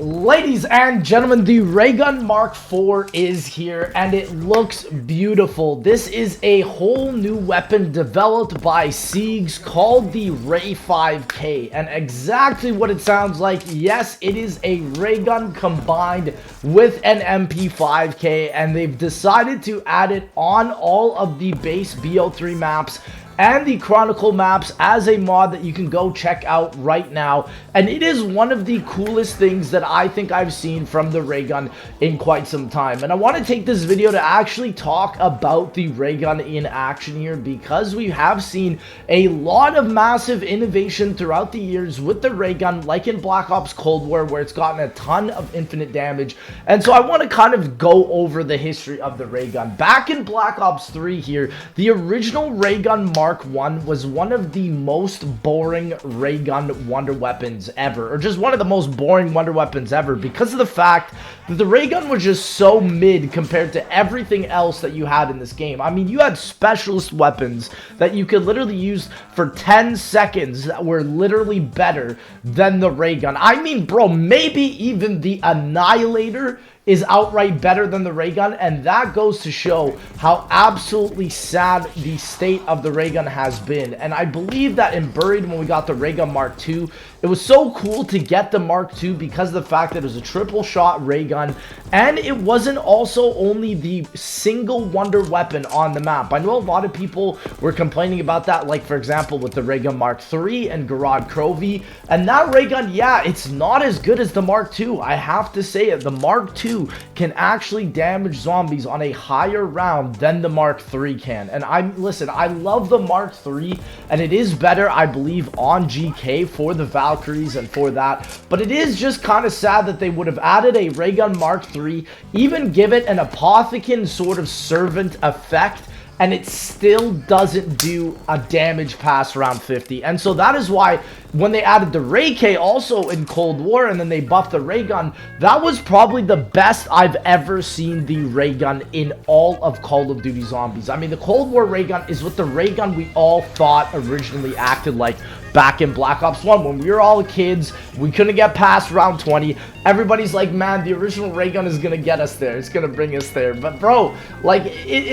Ladies and gentlemen, the Raygun Mark IV is here and it looks beautiful. This is a whole new weapon developed by Siegs called the Ray 5K, and exactly what it sounds like. Yes, it is a Raygun combined with an MP5K, and they've decided to add it on all of the base BO3 maps and the Chronicle maps as a mod that you can go check out right now. And it is one of the coolest things that I think I've seen from the Raygun in quite some time. And I want to take this video to actually talk about the Raygun in action here, because we have seen a lot of massive innovation throughout the years with the Raygun, like in Black Ops Cold War, where it's gotten a ton of infinite damage. And so I want to kind of go over the history of the Raygun. Back in Black Ops 3 here, the original Raygun Mark I was one of the most boring Raygun wonder weapons ever, or just one of the most boring wonder weapons ever, because of the fact that the Raygun was just so mid compared to everything else that you had in this game. I mean, you had specialist weapons that you could literally use for 10 seconds that were literally better than the Raygun. I mean, bro, maybe even the Annihilator is outright better than the Raygun, and that goes to show how absolutely sad the state of the Raygun has been. And I believe that in Buried, when we got the Raygun Mark II, it was so cool to get the Mark II because of the fact that it was a triple shot Raygun, and it wasn't also only the single wonder weapon on the map. I know a lot of people were complaining about that, like for example with the Raygun Mark III and Gorod Krovi, and that Raygun, yeah, it's not as good as the Mark II. I have to say it, the Mark II can actually damage zombies on a higher round than the Mark III can. And listen, I love the Mark III, and it is better, I believe, on GK for the Valkyries and for that. But it is just kind of sad that they would have added a Raygun Mark III, even give it an Apothicon sort of servant effect, and it still doesn't do a damage past round 50. And so that is why when they added the Ray K also in Cold War, and then they buffed the Raygun, that was probably the best I've ever seen the Raygun in all of Call of Duty Zombies. I mean, the Cold War Raygun is what the Raygun we all thought originally acted like back in Black Ops 1. When we were all kids, we couldn't get past round 20. Everybody's like, man, the original Raygun is gonna get us there. It's gonna bring us there. But bro, like,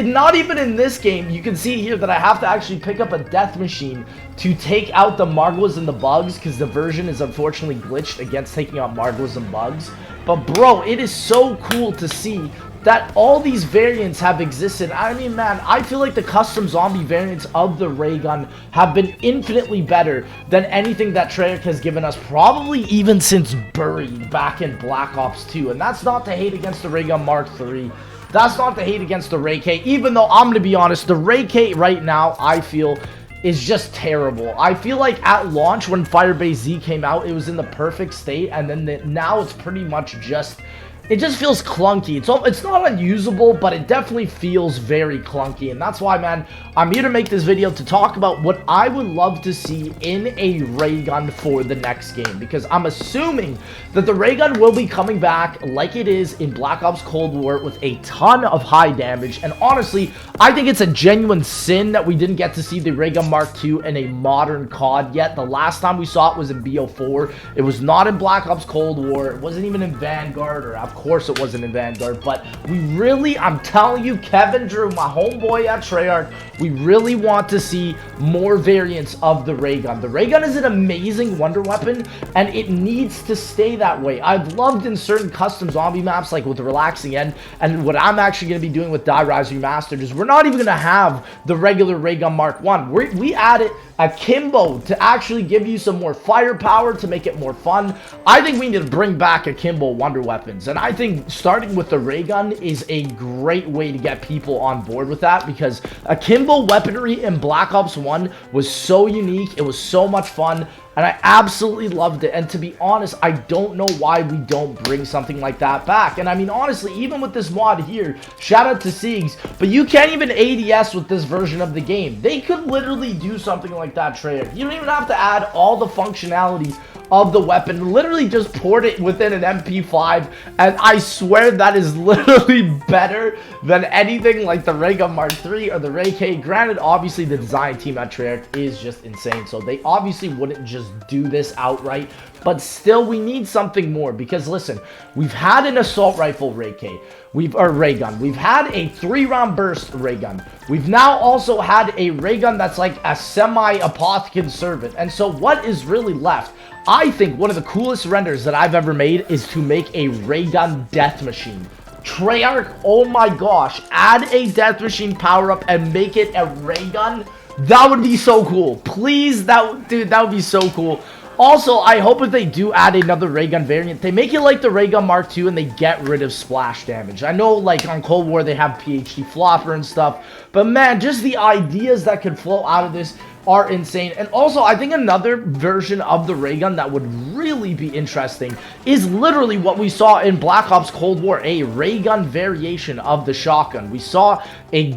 not even in this game, you can see here that I have to actually pick up a death machine to take out the Margwas and the bugs, because the version is unfortunately glitched against taking out Margwas and bugs. But bro, it is so cool to see that all these variants have existed. I mean, man, I feel like the custom zombie variants of the Raygun have been infinitely better than anything that Treyarch has given us, probably even since Buried back in Black Ops 2. And that's not to hate against the Raygun Mark III. That's not to hate against the Ray K, even though I'm going to be honest, the Ray K right now, I feel, is just terrible. I feel like at launch when Firebase Z came out, it was in the perfect state, and then now it's pretty much just... it just feels clunky. It's not unusable, but it definitely feels very clunky. And that's why, man, I'm here to make this video to talk about what I would love to see in a Raygun for the next game. Because I'm assuming that the Raygun will be coming back like it is in Black Ops Cold War with a ton of high damage. And honestly, I think it's a genuine sin that we didn't get to see the Raygun Mark II in a modern COD yet. The last time we saw it was in BO4. It was not in Black Ops Cold War. It wasn't even in Vanguard, or of course it wasn't in Vanguard. But we really, I'm telling you, Kevin Drew, my homeboy at Treyarch, we really want to see more variants of the Raygun. The Raygun is an amazing wonder weapon, and it needs to stay that way. I've loved in certain custom zombie maps, like with the Relaxing End, and what I'm actually going to be doing with Die Rise Remastered is we're not even going to have the regular Raygun Mark I. We added Akimbo to actually give you some more firepower, to make it more fun. I think we need to bring back Akimbo wonder weapons, and I think starting with the Raygun is a great way to get people on board with that, because Akimbo weaponry in Black Ops 1 was so unique. It was so much fun, and I absolutely loved it. And to be honest, I don't know why we don't bring something like that back. And I mean, honestly, even with this mod here, shout out to Siegs, but you can't even ADS with this version of the game. They could literally do something like that, Treyarch. You don't even have to add all the functionality of the weapon, literally just poured it within an MP5, and I swear that is literally better than anything like the Ray Gun Mark III or the Ray K. Granted, obviously the design team at Treyarch is just insane, so they obviously wouldn't just do this outright, but still we need something more, because listen, we've had an assault rifle Ray K, ray gun, we've had a 3-round burst ray gun, we've now also had a ray gun that's like a semi-apothecary servant, and so what is really left? I think one of the coolest renders that I've ever made is to make a ray gun death machine. Treyarch, oh my gosh, add a death machine power up and make it a ray gun. That would be so cool. Please, dude, that would be so cool. Also, I hope if they do add another ray gun variant, they make it like the Ray Gun Mark II and they get rid of splash damage. I know, like, on Cold War, they have PhD Flopper and stuff, but man, just the ideas that could flow out of this are insane. And also, I think another version of the ray gun that would really be interesting is literally what we saw in Black Ops Cold War, a ray gun variation of the shotgun. We saw a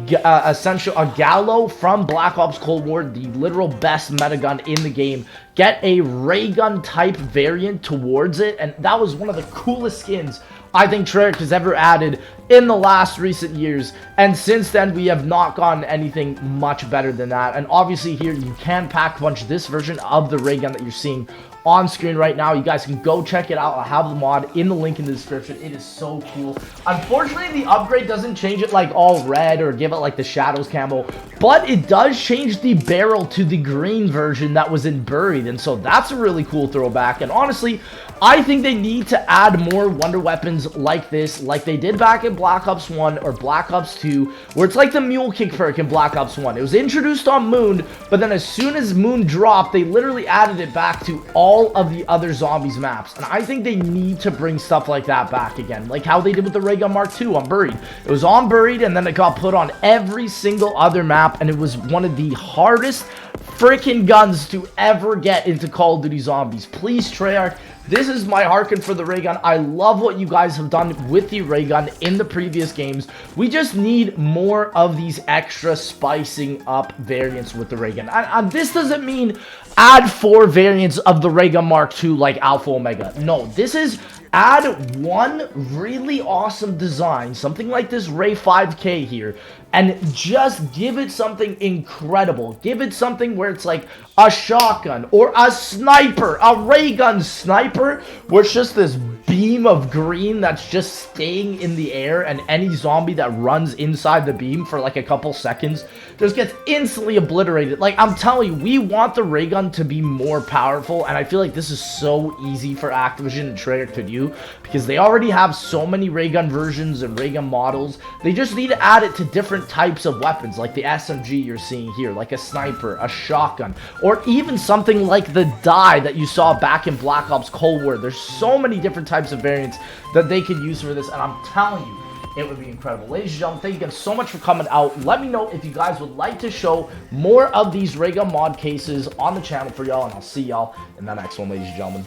Gallo from Black Ops Cold War, the literal best meta gun in the game, get a ray gun type variant towards it, and that was one of the coolest skins I think Treyarch has ever added in the last recent years, and since then we have not gotten anything much better than that. And obviously here you can pack punch this version of the ray gun that you're seeing on screen right now. You guys can go check it out. I'll have the mod in the link in the description. It is so cool. Unfortunately, the upgrade doesn't change it like all red or give it like the shadows camo, but it does change the barrel to the green version that was in Buried, and so that's a really cool throwback. And honestly, I think they need to add more wonder weapons like this, like they did back in Black Ops 1 or Black Ops 2, where it's like the Mule Kick perk in Black Ops 1. It was introduced on Moon, but then as soon as Moon dropped, they literally added it back to all of the other Zombies maps. And I think they need to bring stuff like that back again, like how they did with the Ray Gun Mark II on Buried. It was on Buried, and then it got put on every single other map, and it was one of the hardest freaking guns to ever get into Call of Duty Zombies. Please, Treyarch, this is my Harkin for the ray gun. I love what you guys have done with the ray gun in the previous games. We just need more of these extra spicing up variants with the ray gun. And this doesn't mean add 4 variants of the Ray Gun Mark II like Alpha Omega. No, this is add one really awesome design, something like this Ray 5K here, and just give it something incredible. Give it something where it's like a shotgun or a sniper, a ray gun sniper, where it's just this beam of green that's just staying in the air, and any zombie that runs inside the beam for like a couple seconds just gets instantly obliterated. Like, I'm telling you, we want the ray gun to be more powerful, and I feel like this is so easy for Activision and Treyarch to do because they already have so many ray gun versions and ray gun models. They just need to add it to different types of weapons, like the SMG you're seeing here, like a sniper, a shotgun, or even something like the die that you saw back in Black Ops Cold War. There's so many different types of variants that they could use for this, and I'm telling you, it would be incredible. Ladies and gentlemen, thank you guys so much for coming out. Let me know if you guys would like to show more of these ray gun mod cases on the channel for y'all, and I'll see y'all in the next one, ladies and gentlemen.